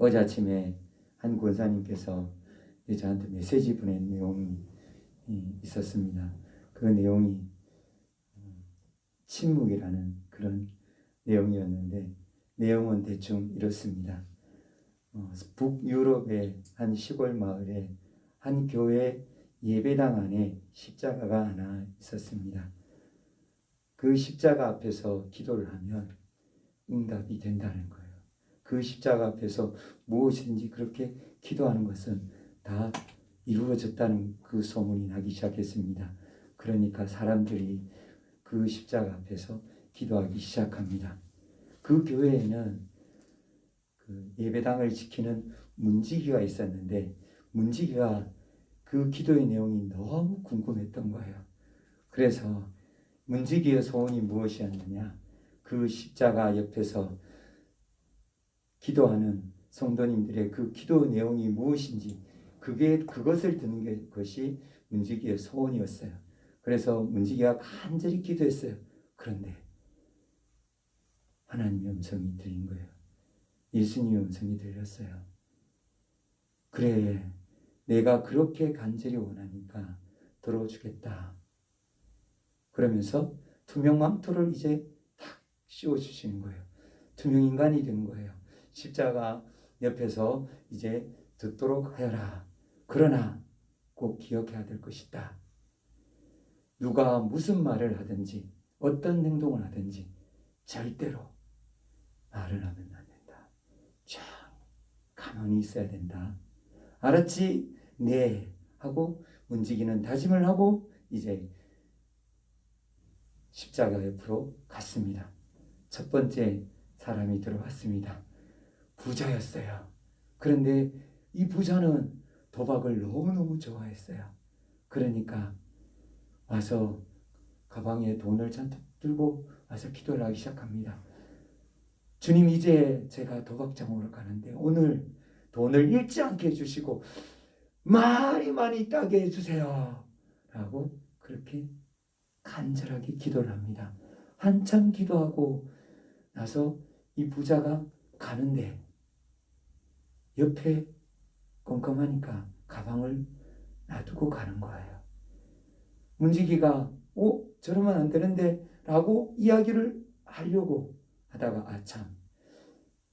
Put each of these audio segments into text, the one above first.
어제 아침에 한 권사님께서 저한테 메시지 보낸 내용이 있었습니다. 그 내용이 침묵이라는 그런 내용이었는데 내용은 대충 이렇습니다. 북유럽의 한 시골 마을에 한 교회 예배당 안에 십자가가 하나 있었습니다. 그 십자가 앞에서 기도를 하면 응답이 된다는 거예요. 그 십자가 앞에서 무엇이든지 그렇게 기도하는 것은 다 이루어졌다는 그 소문이 나기 시작했습니다. 그러니까 사람들이 그 십자가 앞에서 기도하기 시작합니다. 그 교회에는 그 예배당을 지키는 문지기가 있었는데 문지기가 그 기도의 내용이 너무 궁금했던 거예요. 그래서 문지기의 소원이 무엇이었느냐? 그 십자가 옆에서 기도하는 성도님들의 그 기도 내용이 무엇인지 그것을 듣는 것이 문지기의 소원이었어요. 그래서 문지기가 간절히 기도했어요. 그런데 하나님의 음성이 들린 거예요. 예수님의 음성이 들렸어요. 그래, 내가 그렇게 간절히 원하니까 들어주겠다. 그러면서 투명 망토를 이제 탁 씌워주시는 거예요. 투명 인간이 된 거예요. 십자가 옆에서 이제 듣도록 하여라. 그러나 꼭 기억해야 될 것이다. 누가 무슨 말을 하든지 어떤 행동을 하든지 절대로 말을 하면 안 된다. 참 가만히 있어야 된다. 알았지? 네. 하고 문지기는 다짐을 하고 이제 십자가 옆으로 갔습니다. 첫 번째 사람이 들어왔습니다. 부자였어요. 그런데 이 부자는 도박을 너무너무 좋아했어요. 그러니까 와서 가방에 돈을 잔뜩 들고 와서 기도를 하기 시작합니다. 주님, 이제 제가 도박장으로 가는데 오늘 돈을 잃지 않게 해주시고 많이 따게 해주세요. 라고 그렇게 간절하게 기도를 합니다. 한참 기도하고 나서 이 부자가 가는데 옆에 껌껌하니까 가방을 놔두고 가는 거예요. 문지기가 저러면 안 되는데 라고 이야기를 하려고 하다가 아참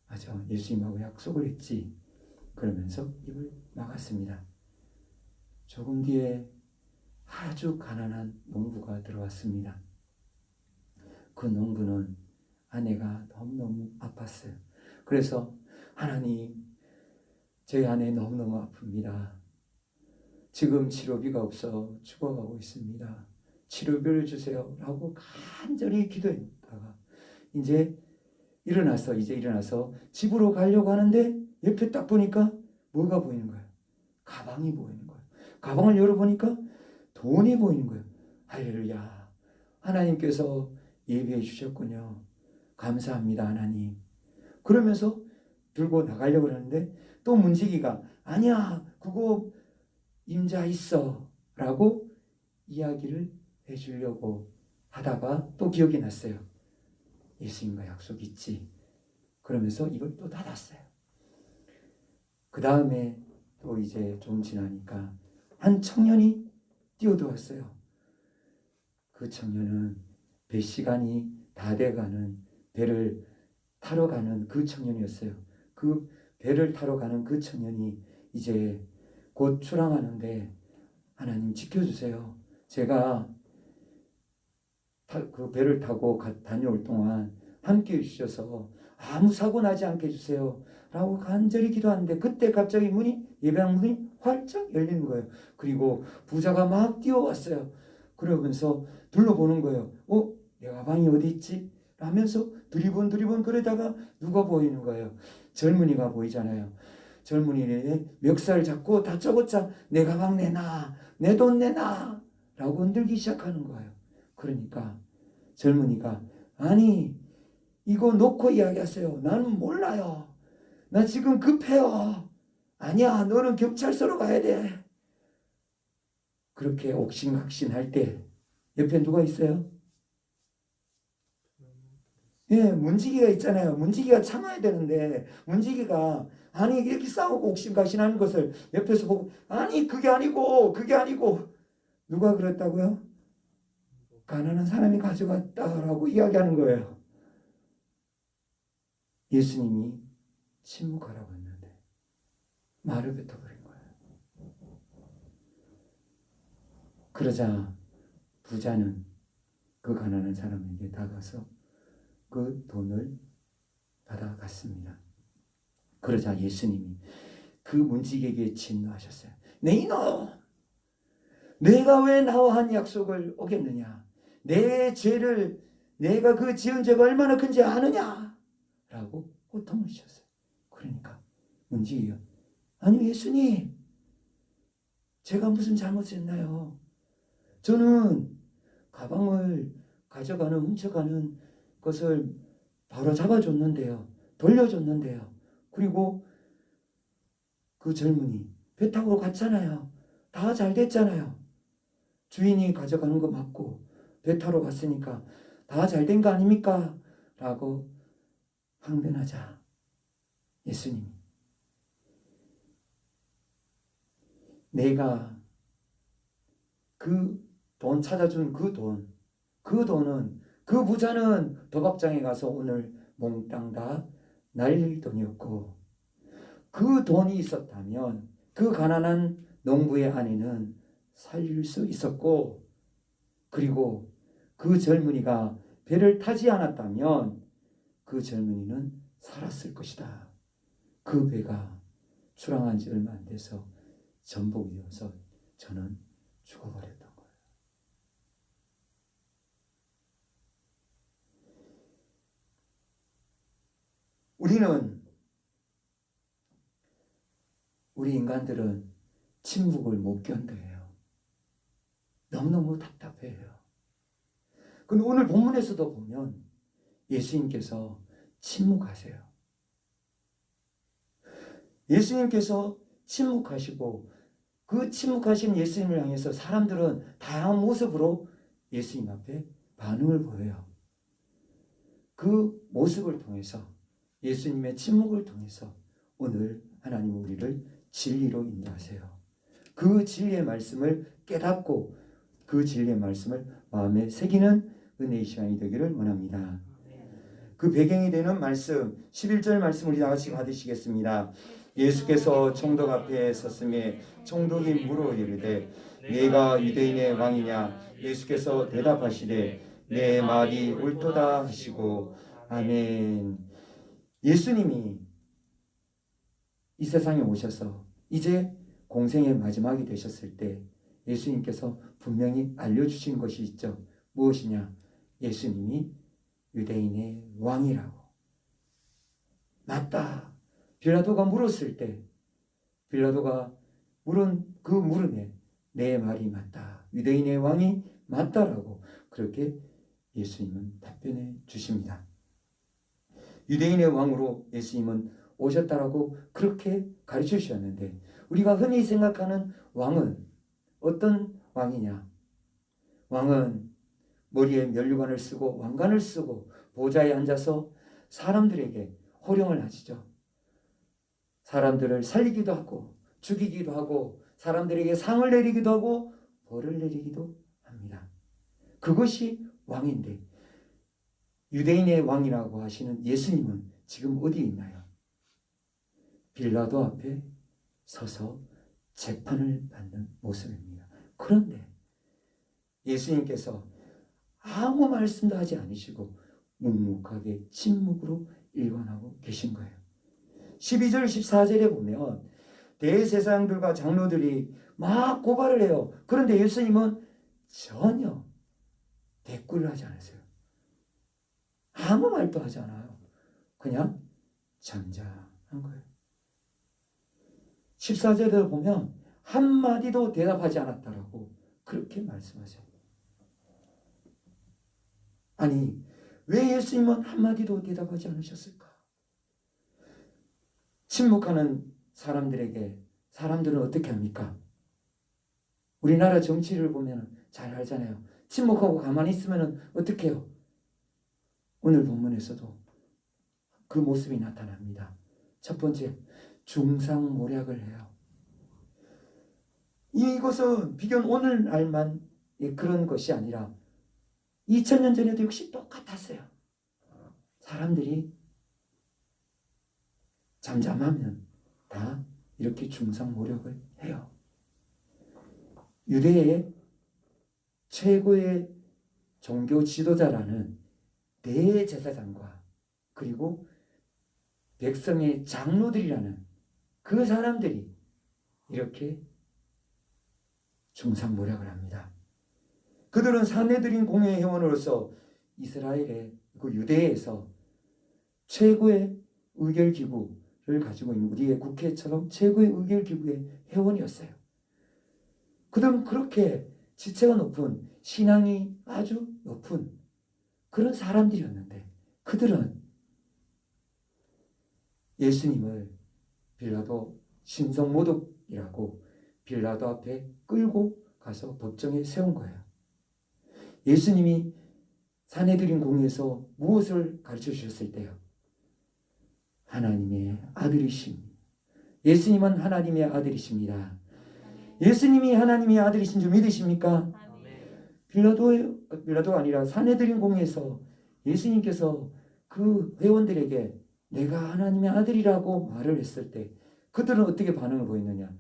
맞아, 예수님하고 약속을 했지. 그러면서 입을 막았습니다. 조금 뒤에 아주 가난한 농부가 들어왔습니다. 그 농부는 아내가 너무너무 아팠어요. 그래서 하나님, 저희 아내 너무너무 아픕니다. 지금 치료비가 없어 죽어가고 있습니다. 치료비를 주세요. 라고 간절히 기도했다가 이제 일어나서 집으로 가려고 하는데 옆에 딱 보니까 뭐가 보이는 거예요? 가방이 보이는 거예요. 가방을 열어보니까 돈이 보이는 거예요. 할렐루야. 하나님께서 예비해 주셨군요. 감사합니다, 하나님. 그러면서 들고 나가려고 하는데 또 문지기가 아니야, 그거 임자 있어 라고 이야기를 해주려고 하다가 또 기억이 났어요. 예수님과 약속 있지. 그러면서 이걸 또 닫았어요. 그 다음에 또 이제 좀 지나니까 한 청년이 뛰어들었어요. 그 청년은 배 시간이 다 돼가는 배를 타러 가는 그 청년이었어요. 그 배를 타러 가는 그 청년이 이제 곧 출항하는데 하나님 지켜주세요. 제가 그 배를 타고 다녀올 동안 함께 해주셔서 아무 사고 나지 않게 해주세요. 라고 간절히 기도하는데 그때 갑자기 예배당 문이 활짝 열리는 거예요. 그리고 부자가 막 뛰어왔어요. 그러면서 둘러보는 거예요. 내 가방이 어디 있지? 하면서 두리번 그러다가 누가 보이는 거예요? 젊은이가 보이잖아요. 젊은이의 멱살 잡고 다짜고짜 내 가방 내놔, 내 돈 내놔 라고 흔들기 시작하는 거예요. 그러니까 젊은이가 아니 이거 놓고 이야기하세요. 나는 몰라요. 나 지금 급해요. 아니야, 너는 경찰서로 가야 돼. 그렇게 옥신각신할 때 옆에 누가 있어요? 문지기가 있잖아요. 문지기가 참아야 되는데 문지기가 아니 이렇게 싸우고 옥신각신하는 것을 옆에서 보고 아니 그게 아니고 누가 그랬다고요? 가난한 사람이 가져갔다라고 이야기하는 거예요. 예수님이 침묵하라고 했는데 말을 뱉어버린 거예요. 그러자 부자는 그 가난한 사람에게 다가서 그 돈을 받아갔습니다. 그러자 예수님이 그 문지기에게 진노하셨어요. 내 이놈! 내가 왜 나와 한 약속을 어겼느냐? 내 죄를 내가 그 지은 죄가 얼마나 큰지 아느냐? 라고 호통을 치셨어요. 그러니까 문지기가 아니 예수님 제가 무슨 잘못을 했나요? 저는 가방을 훔쳐가는 것을 바로 잡아줬는데요. 돌려줬는데요. 그리고 그 젊은이 배 타고 갔잖아요. 다 잘 됐잖아요. 주인이 가져가는 거 맞고 배 타러 갔으니까 다 잘 된 거 아닙니까? 라고 항변하자 예수님이 내가 그 돈 찾아준 그 돈은 그 부자는 도박장에 가서 오늘 몽땅 다 날릴 돈이었고 그 돈이 있었다면 그 가난한 농부의 아내는 살릴 수 있었고 그리고 그 젊은이가 배를 타지 않았다면 그 젊은이는 살았을 것이다. 그 배가 출항한 지 얼마 안 돼서 전복이 되어서 저는 죽어버렸던 거예요. 우리 인간들은 침묵을 못 견뎌해요. 너무너무 답답해요. 근데 오늘 본문에서도 보면 예수님께서 침묵하세요. 예수님께서 침묵하시고 그 침묵하신 예수님을 향해서 사람들은 다양한 모습으로 예수님 앞에 반응을 보여요. 그 모습을 통해서 예수님의 침묵을 통해서 오늘 하나님 우리를 진리로 인도하세요. 그 진리의 말씀을 깨닫고 그 진리의 말씀을 마음에 새기는 은혜의 시간이 되기를 원합니다. 그 배경이 되는 말씀 11절 말씀 우리 다 같이 받으시겠습니다. 예수께서 총독 앞에 섰음에 총독이 물어 이르되 네가 유대인의 왕이냐? 예수께서 대답하시되 내 말이 옳도다 하시고 아멘. 예수님이 이 세상에 오셔서 이제 공생의 마지막이 되셨을 때 예수님께서 분명히 알려주신 것이 있죠. 무엇이냐? 예수님이 유대인의 왕이라고. 맞다. 빌라도가 물었을 때 빌라도가 물은 그 물음에 내 말이 맞다. 유대인의 왕이 맞다라고 그렇게 예수님은 답변해 주십니다. 유대인의 왕으로 예수님은 오셨다라고 그렇게 가르쳐 주셨는데 우리가 흔히 생각하는 왕은 어떤 왕이냐? 왕은 머리에 면류관을 쓰고 왕관을 쓰고 보좌에 앉아서 사람들에게 호령을 하시죠. 사람들을 살리기도 하고 죽이기도 하고 사람들에게 상을 내리기도 하고 벌을 내리기도 합니다. 그것이 왕인데 유대인의 왕이라고 하시는 예수님은 지금 어디 있나요? 빌라도 앞에 서서 재판을 받는 모습입니다. 그런데 예수님께서 아무 말씀도 하지 않으시고 묵묵하게 침묵으로 일관하고 계신 거예요. 12절 14절에 보면 대제사장들과 장로들이 막 고발을 해요. 그런데 예수님은 전혀 대꾸를 하지 않으세요. 아무 말도 하지 않아요. 그냥 잠잠한 거예요. 14절에 보면 한마디도 대답하지 않았다라고 그렇게 말씀하세요. 아니 왜 예수님은 한마디도 대답하지 않으셨을까? 침묵하는 사람들에게 사람들은 어떻게 합니까? 우리나라 정치를 보면 잘 알잖아요. 침묵하고 가만히 있으면 어떻게 해요? 오늘 본문에서도 그 모습이 나타납니다. 첫 번째, 중상모략을 해요. 이것은 비견 오늘날만 그런 것이 아니라 2000년 전에도 역시 똑같았어요. 사람들이 잠잠하면 다 이렇게 중상모략을 해요. 유대의 최고의 종교 지도자라는 대제사장과 그리고 백성의 장로들이라는 그 사람들이 이렇게 중상모략을 합니다. 그들은 사내들인 공회 회원으로서 이스라엘의 그 유대에서 최고의 의결기구를 가지고 있는 우리의 국회처럼 최고의 의결기구의 회원이었어요. 그들은 그렇게 지체가 높은 신앙이 아주 높은 그런 사람들이었는데 그들은 예수님을 빌라도 신성모독이라고 빌라도 앞에 끌고 가서 법정에 세운 거예요. 예수님이 사내들인 공회에서 무엇을 가르쳐 주셨을 때요? 하나님의 아들이십니다. 예수님은 하나님의 아들이십니다. 예수님이 하나님의 아들이신 줄 믿으십니까? 빌라도가 아니라 사내들인 공회에서 예수님께서 그 회원들에게 내가 하나님의 아들이라고 말을 했을 때 그들은 어떻게 반응을 보였느냐?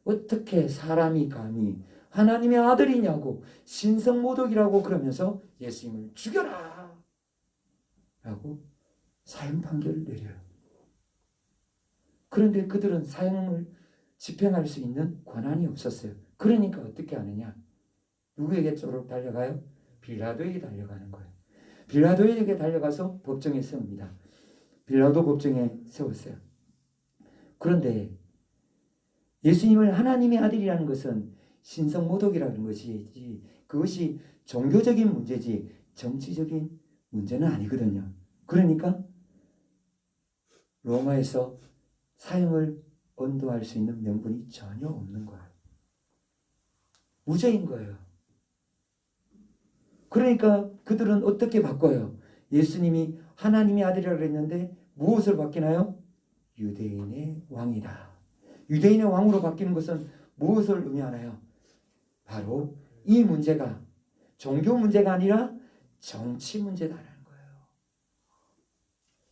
어떻게 사람이 감히 하나님의 아들이냐고 신성모독이라고 그러면서 예수님을 죽여라 라고 사형 판결을 내려요. 그런데 그들은 사형을 집행할 수 있는 권한이 없었어요. 그러니까 어떻게 하느냐? 누구에게 쪼록 달려가요? 빌라도에게 달려가는 거예요. 빌라도에게 달려가서 법정에 세웁니다. 빌라도 법정에 세웠어요. 그런데 예수님을 하나님의 아들이라는 것은 신성모독이라는 것이지 그것이 종교적인 문제지 정치적인 문제는 아니거든요. 그러니까 로마에서 사형을 언도할 수 있는 명분이 전혀 없는 거예요. 무죄인 거예요. 그러니까 그들은 어떻게 바꿔요? 예수님이 하나님의 아들이라고 했는데 무엇을 바뀌나요? 유대인의 왕이다. 유대인의 왕으로 바뀌는 것은 무엇을 의미하나요? 바로 이 문제가 종교 문제가 아니라 정치 문제다라는 거예요.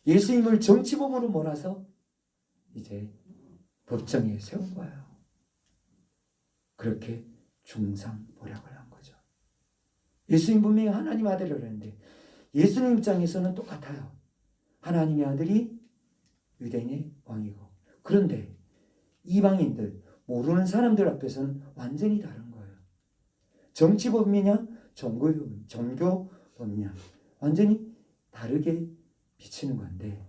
예수님을 정치범으로 몰아서 이제 법정에 세운 거예요. 그렇게 중상모략을 한 거죠. 예수님 분명히 하나님 아들이라고 했는데 예수님 입장에서는 똑같아요. 하나님의 아들이 유대인의 왕이고 그런데 이방인들 모르는 사람들 앞에서는 완전히 다른 거예요. 정치범이냐 종교범이냐 완전히 다르게 비치는 건데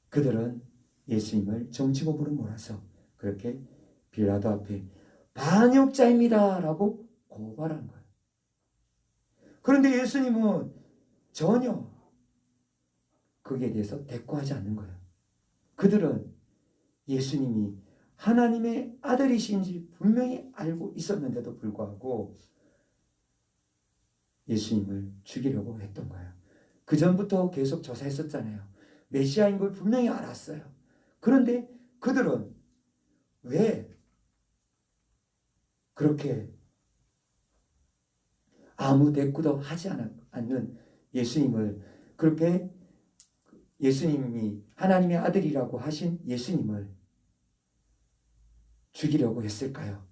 그들은 예수님을 정치범으로 몰아서 그렇게 빌라도 앞에 반역자입니다 라고 고발한 거예요. 그런데 예수님은 전혀 거기에 대해서 대꾸하지 않는 거예요. 그들은 예수님이 하나님의 아들이신지 분명히 알고 있었는데도 불구하고 예수님을 죽이려고 했던 거예요. 그 전부터 계속 조사했었잖아요. 메시아인 걸 분명히 알았어요. 그런데 그들은 왜 그렇게 아무 대꾸도 하지 않는 예수님을 그렇게 예수님이 하나님의 아들이라고 하신 예수님을 죽이려고 했을까요?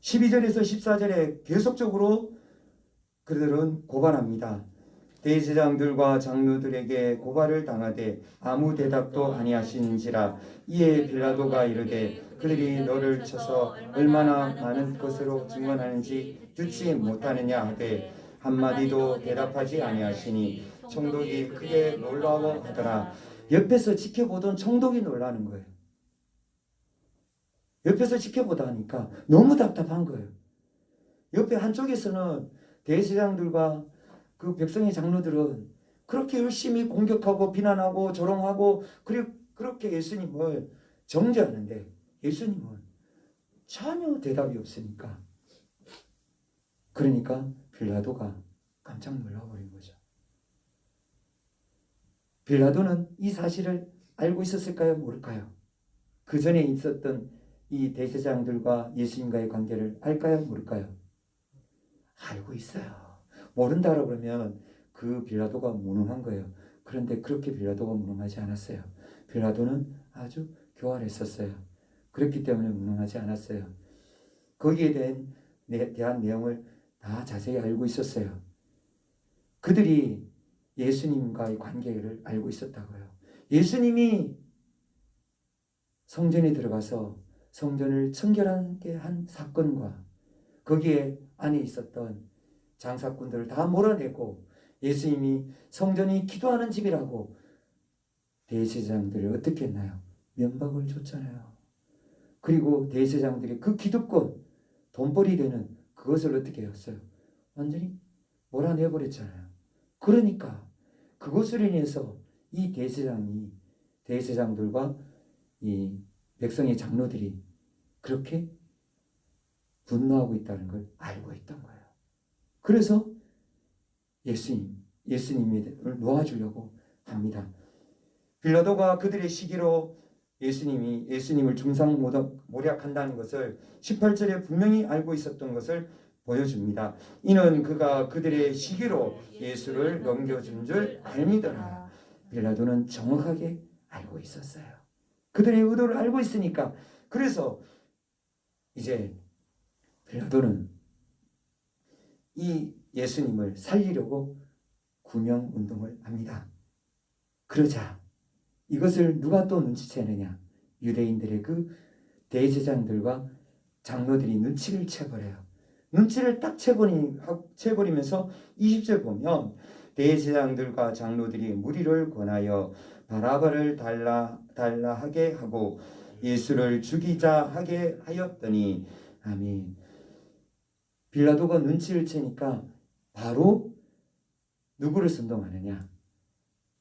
12절에서 14절에 계속적으로 그들은 고발합니다. 대제사장들과 장로들에게 고발을 당하되 아무 대답도 아니하시는지라. 이에 빌라도가 이르되 그들이 너를 쳐서 얼마나 많은 것으로 증언하는지 듣지 못하느냐 하되 한마디도 대답하지 아니하시니 총독이 크게 놀라워하더라. 옆에서 지켜보던 총독이 놀라는 거예요. 옆에서 지켜보다 하니까 너무 답답한 거예요. 옆에 한쪽에서는 대제사장들과 그 백성의 장로들은 그렇게 열심히 공격하고 비난하고 조롱하고 그리고 그렇게 예수님을 정죄하는데 예수님은 전혀 대답이 없으니까 그러니까 빌라도가 깜짝 놀라버린 거죠. 빌라도는 이 사실을 알고 있었을까요? 모를까요? 그 전에 있었던 이 대제사장들과 예수님과의 관계를 알까요? 모를까요? 알고 있어요. 모른다고 그러면 그 빌라도가 무능한 거예요. 그런데 그렇게 빌라도가 무능하지 않았어요. 빌라도는 아주 교활했었어요. 그렇기 때문에 무능하지 않았어요. 거기에 대한 내용을 다 자세히 알고 있었어요. 그들이 예수님과의 관계를 알고 있었다고요. 예수님이 성전에 들어가서 성전을 청결하게 한 사건과 거기에 안에 있었던 장사꾼들을 다 몰아내고 예수님이 성전이 기도하는 집이라고 대제사장들을 어떻게 했나요? 면박을 줬잖아요. 그리고 대제사장들이 그 기득권, 돈벌이 되는 그것을 어떻게 했어요? 완전히 몰아내버렸잖아요. 그러니까 그것으로 인해서 이 대제사장들과 이 백성의 장로들이 그렇게 분노하고 있다는 걸 알고 있던 거예요. 그래서 예수님을 놓아주려고 합니다. 빌라도가 그들의 시기로 예수님을 중상모략한다는 것을 18절에 분명히 알고 있었던 것을 보여줍니다. 이는 그가 그들의 시기로 예수를 넘겨준 줄 알미더라. 빌라도는 정확하게 알고 있었어요. 그들의 의도를 알고 있으니까. 그래서 이제 빌라도는 이 예수님을 살리려고 구명운동을 합니다. 그러자 이것을 누가 또 눈치채느냐? 유대인들의 그 대제사장들과 장로들이 눈치를 채버려요. 눈치를 딱 채버리면서 20절 보면 대제사장들과 장로들이 무리를 권하여 바라바를 달라 하게 하고 예수를 죽이자 하게 하였더니 아멘. 빌라도가 눈치를 채니까 바로 누구를 선동하느냐?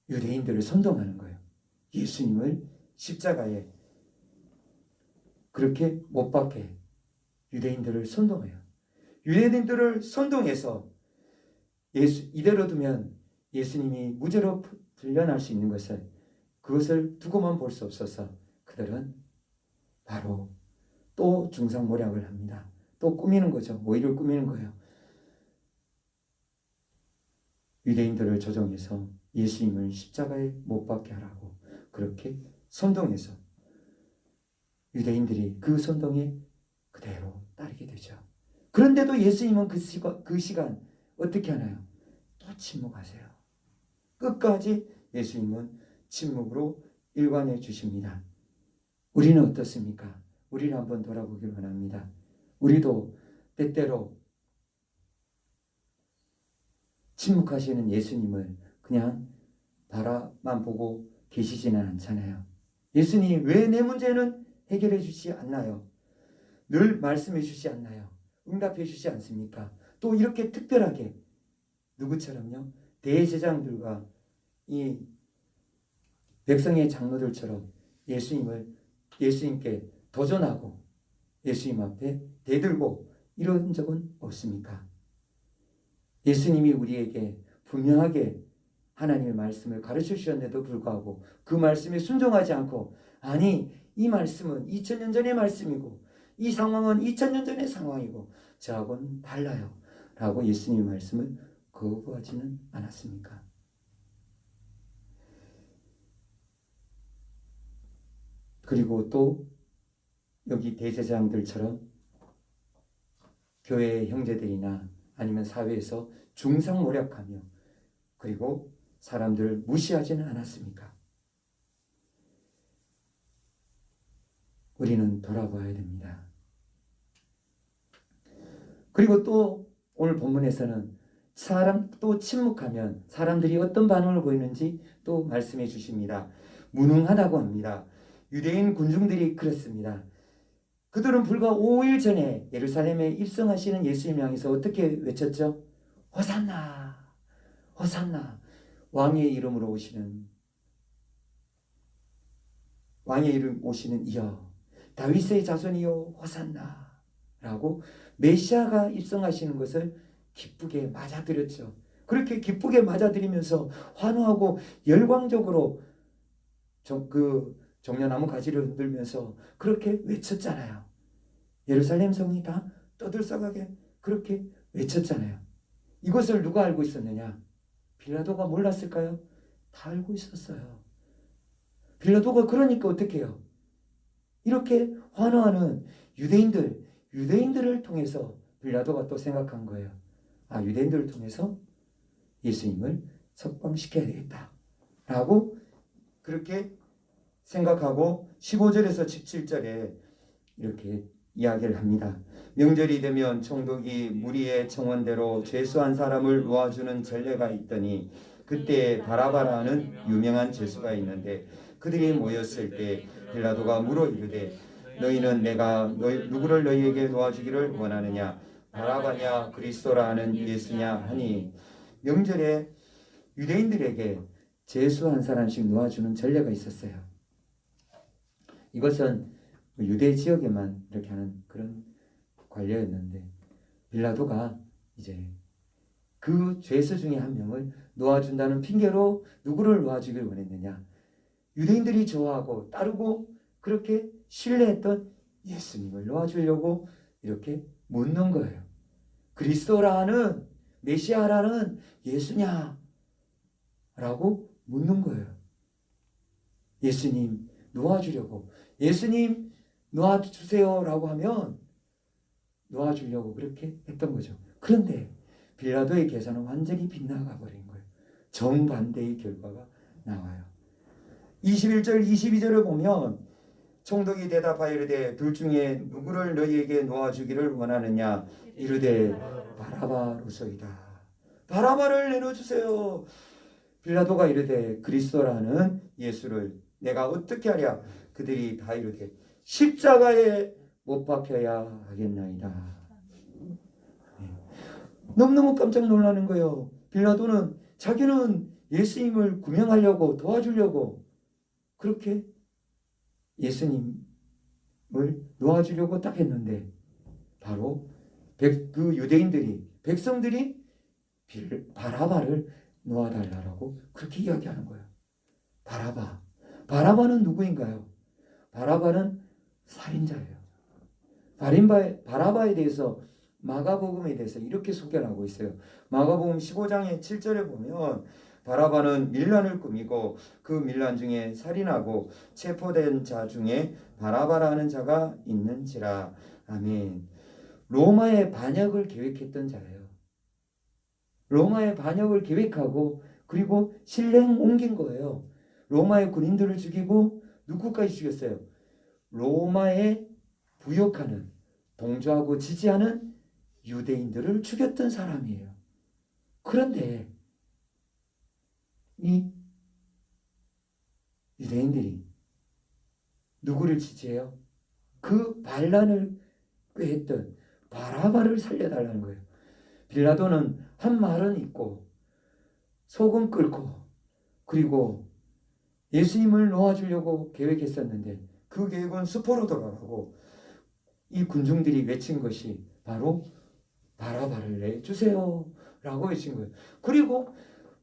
유대인들을 선동하는 거예요. 예수님을 십자가에 그렇게 못 박게 유대인들을 선동해요. 유대인들을 선동해서 이대로 두면 예수님이 무죄로 풀려날 수 있는 것을 그것을 두고만 볼 수 없어서 그들은 바로 또 중상모략을 합니다. 또 꾸미는 거죠. 오히려 꾸미는 거예요. 유대인들을 조종해서 예수님을 십자가에 못 박게 하라고 그렇게 선동해서 유대인들이 그 선동에 그대로 따르게 되죠. 그런데도 예수님은 그 시간 어떻게 하나요? 또 침묵하세요. 끝까지 예수님은 침묵으로 일관해 주십니다. 우리는 어떻습니까? 우리를 한번 돌아보길 원합니다. 우리도 때때로 침묵하시는 예수님을 그냥 바라만 보고 계시지는 않잖아요. 예수님 왜 내 문제는 해결해 주지 않나요? 늘 말씀해 주지 않나요? 응답해 주지 않습니까? 또 이렇게 특별하게 누구처럼요? 대제사장들과 이 백성의 장로들처럼 예수님께 도전하고 예수님 앞에 대들고 이런 적은 없습니까? 예수님이 우리에게 분명하게 하나님의 말씀을 가르쳐 주셨는데도 불구하고 그 말씀에 순종하지 않고 아니 이 말씀은 2000년 전의 말씀이고 이 상황은 2000년 전의 상황이고 저하고는 달라요 라고 예수님의 말씀을 거부하지는 않았습니까? 그리고 또 여기 대제사장들처럼 교회의 형제들이나 아니면 사회에서 중상모략하며 그리고 사람들을 무시하지는 않았습니까? 우리는 돌아봐야 됩니다. 그리고 또 오늘 본문에서는 또 침묵하면 사람들이 어떤 반응을 보이는지 또 말씀해 주십니다. 무능하다고 합니다. 유대인 군중들이 그랬습니다. 그들은 불과 5일 전에 예루살렘에 입성하시는 예수님 향해서 어떻게 외쳤죠? 호산나, 호산나. 왕의 이름 오시는 이여, 다윗의 자손이여 호산나 라고 메시아가 입성하시는 것을 기쁘게 맞아들였죠. 그렇게 기쁘게 맞아들이면서 환호하고 열광적으로 그 종려나무 가지를 흔들면서 그렇게 외쳤잖아요. 예루살렘 성이 다 떠들썩하게 그렇게 외쳤잖아요. 이것을 누가 알고 있었느냐? 빌라도가 몰랐을까요? 다 알고 있었어요. 빌라도가 그러니까 어떻게 해요? 이렇게 환호하는 유대인들을 통해서 빌라도가 또 생각한 거예요. 아, 유대인들을 통해서 예수님을 석방시켜야 되겠다 라고 그렇게 생각하고 15절에서 17절에 이렇게 이야기를 합니다. 명절이 되면 총독이 무리의 청원대로 죄수한 사람을 놓아주는 전례가 있더니 그때 바라바라는 유명한 죄수가 있는데 그들이 모였을 때 빌라도가 물어 이르되 너희는 내가 누구를 너희에게 놓아주기를 원하느냐 바라바냐 그리스도라 하는 예수냐 하니 명절에 유대인들에게 죄수 한 사람씩 놓아주는 전례가 있었어요. 이것은 유대 지역에만 이렇게 하는 그런 관례였는데 빌라도가 이제 그 죄수 중에 한 명을 놓아준다는 핑계로 누구를 놓아주길 원했느냐? 유대인들이 좋아하고 따르고 그렇게 신뢰했던 예수님을 놓아주려고 이렇게 묻는 거예요. 그리스도라는 메시아라는 예수냐? 라고 묻는 거예요. 예수님 놓아주려고. 예수님 놓아주세요 라고 하면 놓아주려고 그렇게 했던 거죠. 그런데 빌라도의 계산은 완전히 빗나가 버린 거예요. 정반대의 결과가 나와요. 21절 22절을 보면 총독이 대답하여 이르되 둘 중에 누구를 너희에게 놓아주기를 원하느냐 이르되 바라바로소이다. 바라바를 내려주세요. 빌라도가 이르되 그리스도라는 예수를 내가 어떻게 하랴? 그들이 다 이르되 십자가에 못 박혀야 하겠나이다. 너무너무 깜짝 놀라는 거예요. 빌라도는 자기는 예수님을 구명하려고 도와주려고 그렇게 예수님을 놓아주려고 딱 했는데 바로 그 유대인들이 백성들이 바라바를 놓아달라고 그렇게 이야기하는 거예요. 바라바는 누구인가요? 바라바는 살인자예요. 바라바에 대해서 마가복음에 대해서 이렇게 소개하고 있어요. 마가복음 15장의 7절에 보면 바라바는 밀란을 꾸미고 그 밀란 중에 살인하고 체포된 자 중에 바라바라는 자가 있는지라. 아멘. 로마의 반역을 계획했던 자예요. 로마의 반역을 계획하고 그리고 실행 옮긴 거예요. 로마의 군인들을 죽이고 누구까지 죽였어요? 로마에 부역하는 동조하고 지지하는 유대인들을 죽였던 사람이에요. 그런데 이 유대인들이 누구를 지지해요? 그 반란을 꾀했던 바라바를 살려달라는 거예요. 빌라도는 한 말은 있고 속은 끓고 그리고 예수님을 놓아주려고 계획했었는데 그 계획은 수포로 돌아가고 이 군중들이 외친 것이 바로 바라바를 내주세요 라고 외친 거예요. 그리고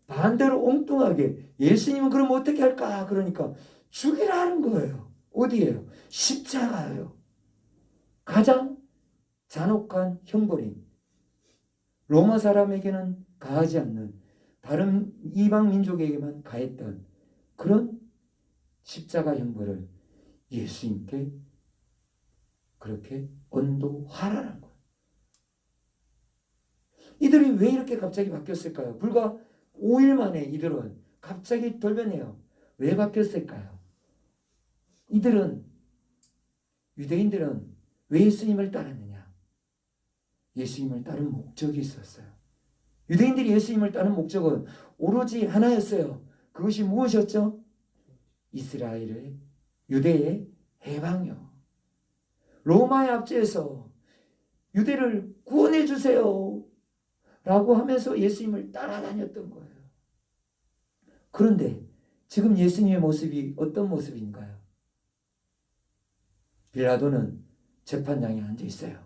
반대로 엉뚱하게 예수님은 그럼 어떻게 할까? 그러니까 죽이라는 거예요. 어디예요? 십자가예요. 가장 잔혹한 형벌인 로마 사람에게는 가하지 않는 다른 이방 민족에게만 가했던 그런 십자가 형벌을 예수님께 그렇게 언도하라는 거예요. 이들이 왜 이렇게 갑자기 바뀌었을까요? 불과 5일 만에 이들은 갑자기 돌변해요. 왜 바뀌었을까요? 유대인들은 왜 예수님을 따랐느냐? 예수님을 따른 목적이 있었어요. 유대인들이 예수님을 따른 목적은 오로지 하나였어요. 그것이 무엇이었죠? 이스라엘의 유대의 해방이요. 로마의 압제에서 유대를 구원해 주세요 라고 하면서 예수님을 따라다녔던 거예요. 그런데 지금 예수님의 모습이 어떤 모습인가요? 빌라도는 재판장에 앉아 있어요.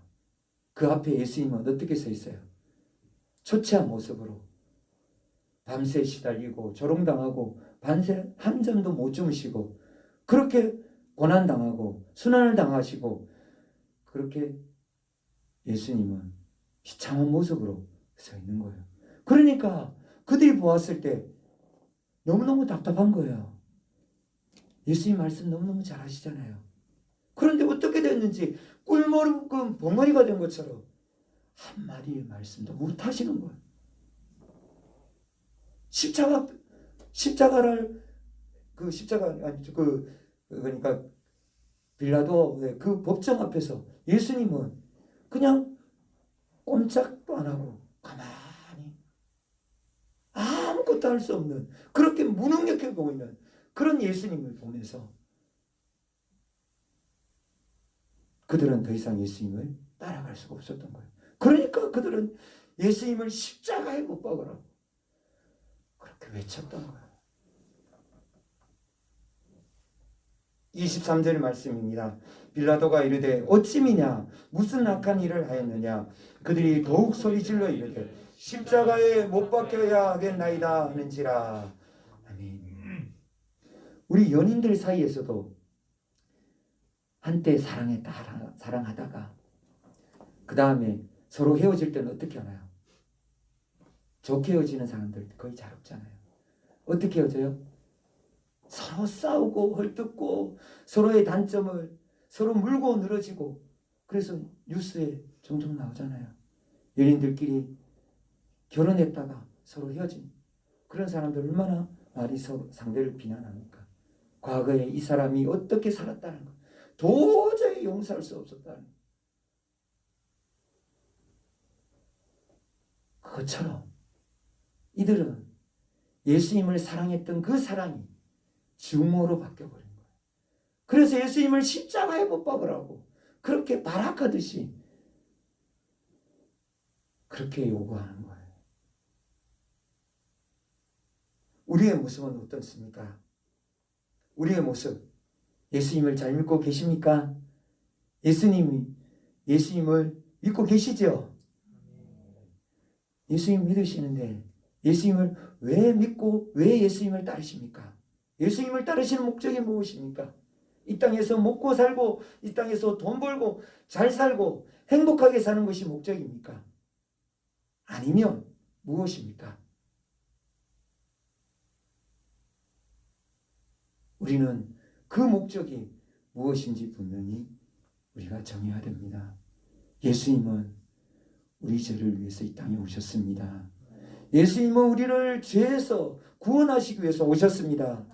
그 앞에 예수님은 어떻게 서 있어요? 초췌한 모습으로 밤새 시달리고 조롱당하고 밤새 한 잠도 못 주무시고 그렇게 고난당하고 순환을 당하시고 그렇게 예수님은 비참한 모습으로 서 있는 거예요. 그러니까 그들이 보았을 때 너무너무 답답한 거예요. 예수님 말씀 너무너무 잘 하시잖아요. 그런데 어떻게 됐는지 꿀먹은 벙어리가 된 것처럼 한마디의 말씀도 못 하시는 거예요. 십자가를 그러니까 빌라도 그 법정 앞에서 예수님은 그냥 꼼짝도 안 하고 가만히 아무것도 할 수 없는 그렇게 무능력해 보이는 그런 예수님을 보면서 그들은 더 이상 예수님을 따라갈 수가 없었던 거예요. 그러니까 그들은 예수님을 십자가에 못 박으라고 그렇게 외쳤던 거예요. 23절 말씀입니다. 빌라도가 이르되 어찌미냐 무슨 악한 일을 하였느냐. 그들이 더욱 소리질러 이르되 십자가에 못 박혀야 하겠나이다 하는지라. 아멘. 우리 연인들 사이에서도 한때 사랑하다가 그 다음에 서로 헤어질 때는 어떻게 하나요? 좋게 헤어지는 사람들 거의 잘 없잖아요. 어떻게 헤어져요? 서로 싸우고 헐뜯고 서로의 단점을 서로 물고 늘어지고 그래서 뉴스에 종종 나오잖아요. 연인들끼리 결혼했다가 서로 헤어진 그런 사람들 얼마나 많이 서로 상대를 비난합니까? 과거에 이 사람이 어떻게 살았다는 것 도저히 용서할 수 없었다는 것. 그것처럼 이들은 예수님을 사랑했던 그 사랑이 증오로 바뀌어버린 거예요. 그래서 예수님을 십자가에 못 박으라고 그렇게 발악하듯이 그렇게 요구하는 거예요. 우리의 모습은 어떻습니까? 우리의 모습 예수님을 잘 믿고 계십니까? 예수님을 믿고 계시죠? 예수님 믿으시는데 예수님을 왜 믿고 왜 예수님을 따르십니까? 예수님을 따르시는 목적이 무엇입니까? 이 땅에서 먹고 살고 이 땅에서 돈 벌고 잘 살고 행복하게 사는 것이 목적입니까? 아니면 무엇입니까? 우리는 그 목적이 무엇인지 분명히 우리가 정해야 됩니다. 예수님은 우리 죄를 위해서 이 땅에 오셨습니다. 예수님은 우리를 죄에서 구원하시기 위해서 오셨습니다.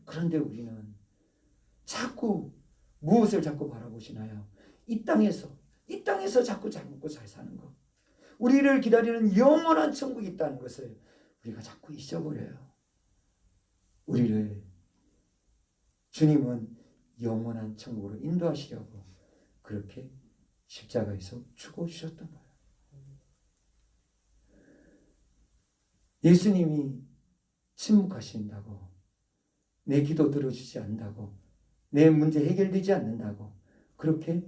그런데 우리는 무엇을 자꾸 바라보시나요? 이 땅에서 자꾸 잘 먹고 잘 사는 것. 우리를 기다리는 영원한 천국이 있다는 것을 우리가 자꾸 잊어버려요. 주님은 영원한 천국으로 인도하시려고 그렇게 십자가에서 죽어주셨던 거예요. 예수님이 침묵하신다고 내 기도 들어주지 않는다고 내 문제 해결되지 않는다고 그렇게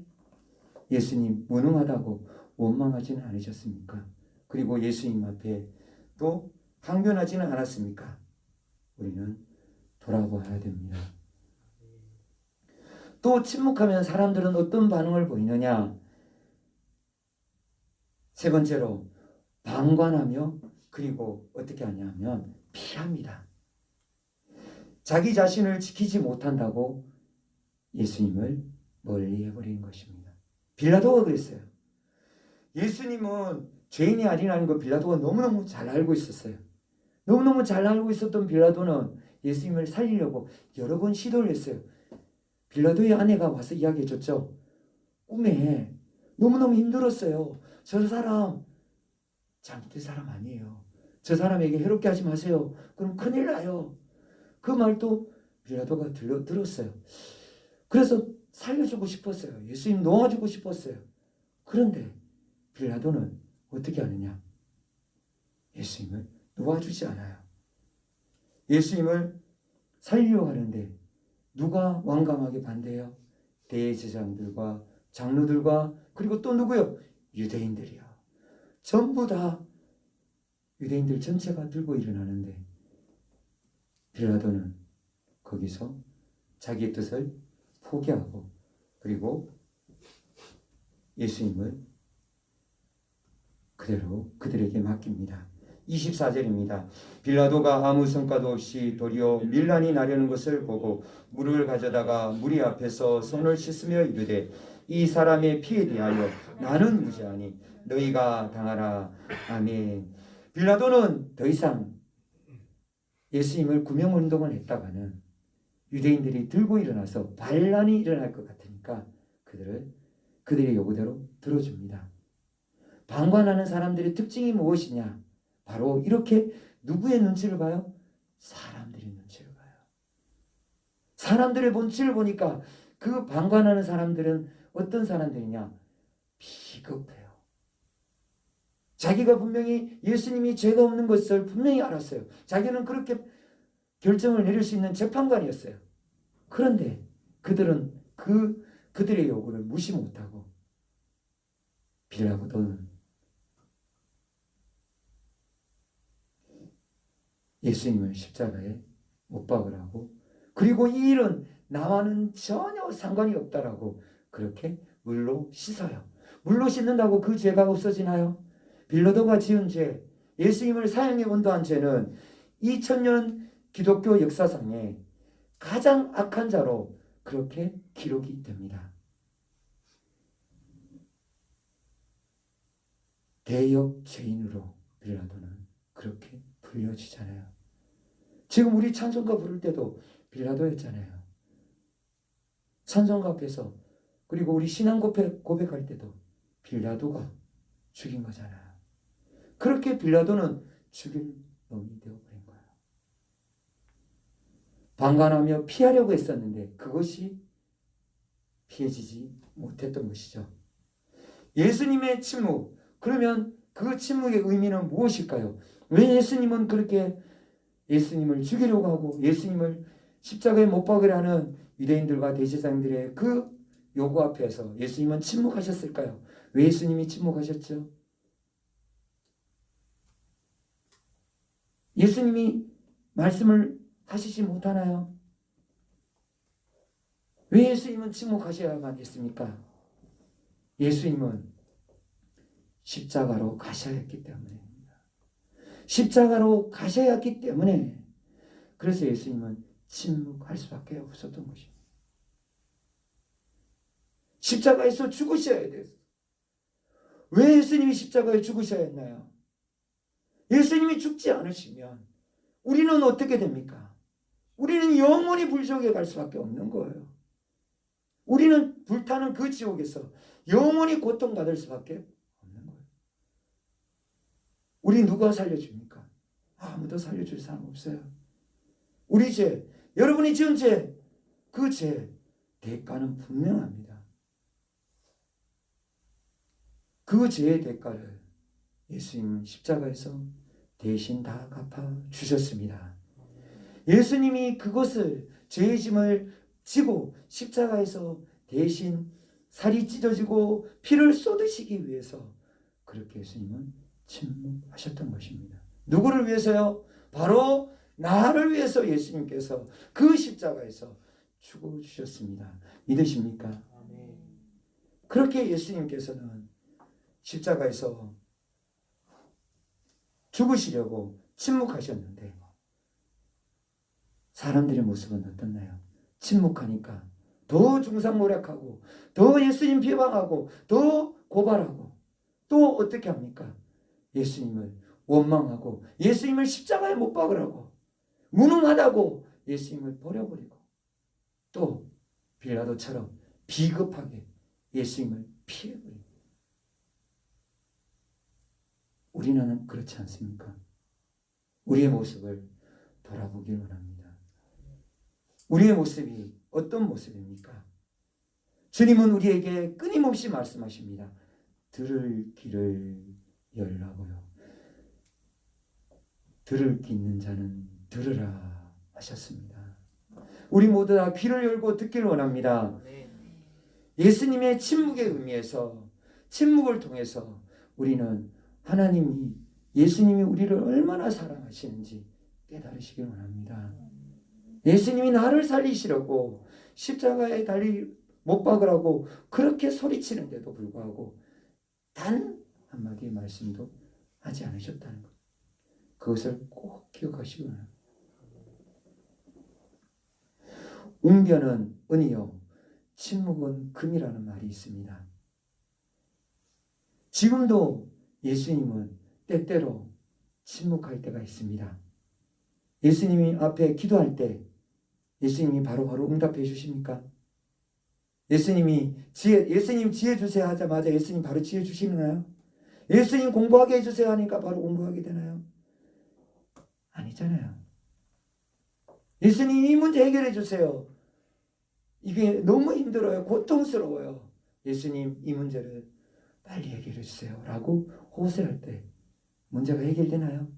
예수님 무능하다고 원망하지는 않으셨습니까? 그리고 예수님 앞에 또 항변하지는 않았습니까? 우리는 돌아봐야 됩니다. 또 침묵하면 사람들은 어떤 반응을 보이느냐? 세 번째로 방관하며 그리고 어떻게 하냐면 피합니다. 자기 자신을 지키지 못한다고 예수님을 멀리 해버리는 것입니다. 빌라도가 그랬어요. 예수님은 죄인이 아니라는 거 빌라도가 너무너무 잘 알고 있었어요. 너무너무 잘 알고 있었던 빌라도는 예수님을 살리려고 여러 번 시도를 했어요. 빌라도의 아내가 와서 이야기해 줬죠. 꿈에 너무너무 힘들었어요. 저 사람 잘못된 사람 아니에요. 저 사람에게 해롭게 하지 마세요. 그럼 큰일 나요. 그 말도 빌라도가 들었어요. 그래서 살려주고 싶었어요. 예수님 놓아주고 싶었어요. 그런데 빌라도는 어떻게 하느냐? 예수님을 놓아주지 않아요. 예수님을 살리려고 하는데 누가 완강하게 반대해요? 대제사장들과 장로들과 그리고 또 누구요? 유대인들이요. 전부 다 유대인들 전체가 들고 일어나는데 빌라도는 거기서 자기의 뜻을 포기하고 그리고 예수님을 그대로 그들에게 맡깁니다. 24절입니다. 빌라도가 아무 성과도 없이 도리어 밀란이 나려는 것을 보고 물을 가져다가 무리 앞에서 손을 씻으며 이르되 이 사람의 피에 대하여 나는 무죄하니 너희가 당하라. 아멘. 빌라도는 더 이상 예수님을 구명운동을 했다가는 유대인들이 들고 일어나서 반란이 일어날 것 같으니까 그들의 요구대로 들어줍니다. 방관하는 사람들의 특징이 무엇이냐? 바로 이렇게 누구의 눈치를 봐요? 사람들의 눈치를 봐요. 사람들의 눈치를 보니까 그 방관하는 사람들은 어떤 사람들이냐? 비겁해요. 자기가 분명히 예수님이 죄가 없는 것을 분명히 알았어요. 자기는 그렇게 결정을 내릴 수 있는 재판관이었어요. 그런데 그들은 그들의 요구를 무시 못하고 빌라도는 예수님을 십자가에 못 박으라고 그리고 이 일은 나와는 전혀 상관이 없다라고 그렇게 물로 씻어요. 물로 씻는다고 그 죄가 없어지나요? 빌라도가 지은 죄, 예수님을 사형에 온도한 죄는 2000년 기독교 역사상에 가장 악한 자로 그렇게 기록이 됩니다. 대역 죄인으로 빌라도는 그렇게 불려지잖아요. 지금 우리 찬송가 부를 때도 빌라도였잖아요. 찬송가 앞에서 그리고 우리 신앙 고백할 때도 빌라도가 죽인 거잖아요. 그렇게 빌라도는 죽일 놈이 되어버린 거예요. 방관하며 피하려고 했었는데 그것이 피해지지 못했던 것이죠. 예수님의 침묵, 그러면 그 침묵의 의미는 무엇일까요? 왜 예수님은 그렇게 예수님을 죽이려고 하고 예수님을 십자가에 못 박으려 하는 유대인들과 대제사장들의 그 요구 앞에서 예수님은 침묵하셨을까요? 왜 예수님이 침묵하셨죠? 예수님이 말씀을 하시지 못하나요? 왜 예수님은 침묵하셔야만 했습니까? 예수님은 십자가로 가셔야 했기 때문입니다. 십자가로 가셔야 했기 때문에 그래서 예수님은 침묵할 수밖에 없었던 것입니다. 십자가에서 죽으셔야 됐어요. 왜 예수님이 십자가에 죽으셔야 했나요? 예수님이 죽지 않으시면 우리는 어떻게 됩니까? 우리는 영원히 불지옥에 갈 수밖에 없는 거예요. 우리는 불타는 그 지옥에서 영원히 고통받을 수밖에 없는 거예요. 우리 누가 살려줍니까? 아무도 살려줄 사람 없어요. 우리 죄, 여러분이 지은 죄, 그 죄 대가는 분명합니다. 그 죄의 대가를 예수님은 십자가에서 대신 다 갚아주셨습니다. 예수님이 그것을 죄의 짐을 지고 십자가에서 대신 살이 찢어지고 피를 쏟으시기 위해서 그렇게 예수님은 침묵하셨던 것입니다. 누구를 위해서요? 바로 나를 위해서 예수님께서 그 십자가에서 죽어주셨습니다. 믿으십니까? 그렇게 예수님께서는 십자가에서 죽으시려고 침묵하셨는데 사람들의 모습은 어떻나요? 침묵하니까 더 중상모략하고 더 예수님 비방하고 더 고발하고 또 어떻게 합니까? 예수님을 원망하고 예수님을 십자가에 못 박으라고 무능하다고 예수님을 버려버리고 또 빌라도처럼 비겁하게 예수님을 피해버리고 우리는 그렇지 않습니까? 우리의 모습을 돌아보길 원합니다. 우리의 모습이 어떤 모습입니까? 주님은 우리에게 끊임없이 말씀하십니다. 들을 귀를 열라고요. 들을 귀 있는 자는 들으라 하셨습니다. 우리 모두 다 귀를 열고 듣기를 원합니다. 예수님의 침묵의 의미에서 침묵을 통해서 우리는 하나님이 예수님이 우리를 얼마나 사랑하시는지 깨달으시길 원합니다. 예수님이 나를 살리시려고 십자가에 달리 못 박으라고 그렇게 소리치는데도 불구하고 단 한마디의 말씀도 하지 않으셨다는 것. 그것을 꼭 기억하시기 바랍니다. 웅변은 은이요 침묵은 금이라는 말이 있습니다. 지금도 예수님은 때때로 침묵할 때가 있습니다. 예수님이 앞에 기도할 때 예수님이 바로바로 응답해 주십니까? 예수님 지혜 주세요 하자마자 예수님 바로 지혜 주시나요? 예수님 공부하게 해주세요 하니까 바로 공부하게 되나요? 아니잖아요. 예수님 이 문제 해결해 주세요. 이게 너무 힘들어요. 고통스러워요. 예수님 이 문제를 빨리 해결해 주세요 라고 호소할 때 문제가 해결되나요?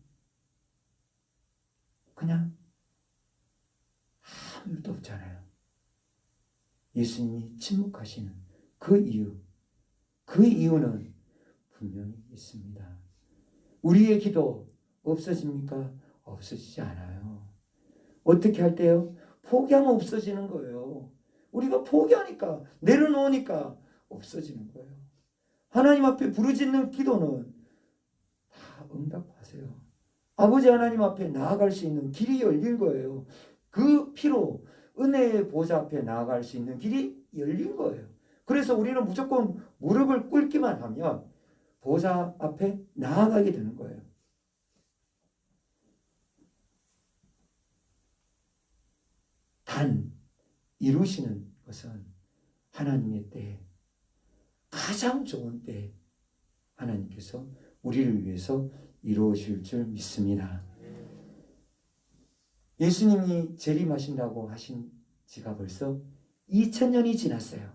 그냥 아무 일도 없잖아요. 예수님이 침묵하시는 그 이유는 분명히 있습니다. 우리의 기도 없어집니까? 없어지지 않아요. 어떻게 할 때요? 포기하면 없어지는 거예요. 우리가 포기하니까, 내려놓으니까 없어지는 거예요. 하나님 앞에 부르짖는 기도는 다 응답하세요. 아버지 하나님 앞에 나아갈 수 있는 길이 열린 거예요. 그 피로 은혜의 보좌 앞에 나아갈 수 있는 길이 열린 거예요. 그래서 우리는 무조건 무릎을 꿇기만 하면 보좌 앞에 나아가게 되는 거예요. 단 이루시는 것은 하나님의 때에 가장 좋은 때에 하나님께서 우리를 위해서 이루어질 줄 믿습니다. 예수님이 재림하신다고 하신 지가 벌써 2000년이 지났어요.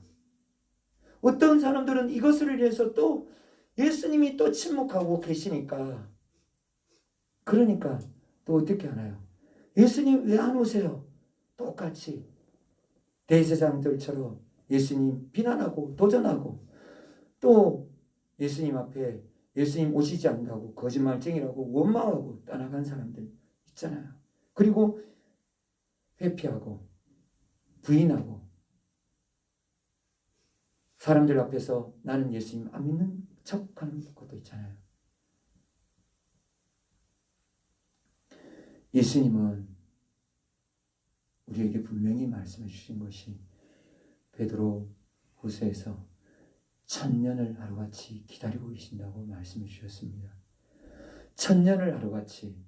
어떤 사람들은 이것을 위해서 또 예수님이 또 침묵하고 계시니까 그러니까 또 어떻게 하나요? 예수님 왜 안 오세요? 똑같이 대제사장들처럼 예수님 비난하고 도전하고 또 예수님 앞에 예수님 오시지 않는다고 거짓말쟁이라고 원망하고 떠나간 사람들 있잖아요. 그리고 회피하고 부인하고 사람들 앞에서 나는 예수님 안 믿는 척하는 것도 있잖아요. 예수님은 우리에게 분명히 말씀해 주신 것이 베드로 후서에서 1000년을 하루같이 기다리고 계신다고 말씀해 주셨습니다. 1000년을 하루같이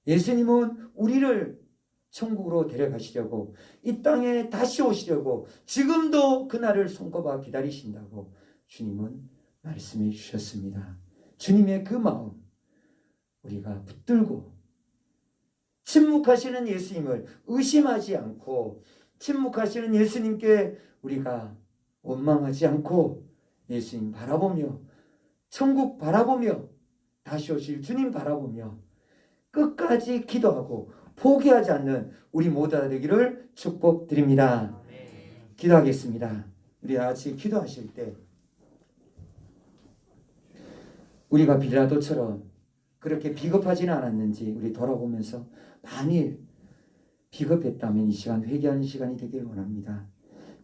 예수님은 우리를 천국으로 데려가시려고 이 땅에 다시 오시려고 지금도 그날을 손꼽아 기다리신다고 주님은 말씀해 주셨습니다. 주님의 그 마음 우리가 붙들고 침묵하시는 예수님을 의심하지 않고 침묵하시는 예수님께 우리가 원망하지 않고 예수님 바라보며 천국 바라보며 다시 오실 주님 바라보며 끝까지 기도하고 포기하지 않는 우리 모두가 되기를 축복드립니다. 기도하겠습니다. 우리 같이 기도하실 때 우리가 빌라도처럼 그렇게 비겁하지는 않았는지 우리 돌아보면서 만일 비겁했다면 이 시간 회개하는 시간이 되길 원합니다.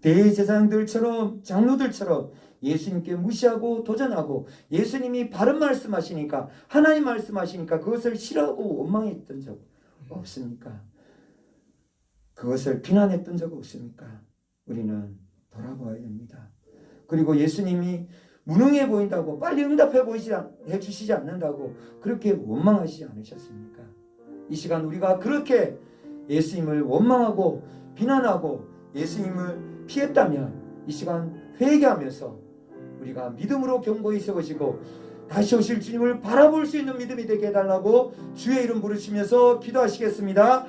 대제사장들처럼 장로들처럼 예수님께 무시하고 도전하고 예수님이 바른 말씀하시니까 하나님 말씀하시니까 그것을 싫어하고 원망했던 적 없습니까? 그것을 비난했던 적 없습니까? 우리는 돌아봐야 됩니다. 그리고 예수님이 무능해 보인다고 빨리 응답해 주시지 않는다고 그렇게 원망하시지 않으셨습니까? 이 시간 우리가 그렇게 예수님을 원망하고 비난하고 예수님을 피했다면 이 시간 회개하면서 우리가 믿음으로 견고히 세워지고 다시 오실 주님을 바라볼 수 있는 믿음이 되게 해달라고 주의 이름 부르시면서 기도하시겠습니다.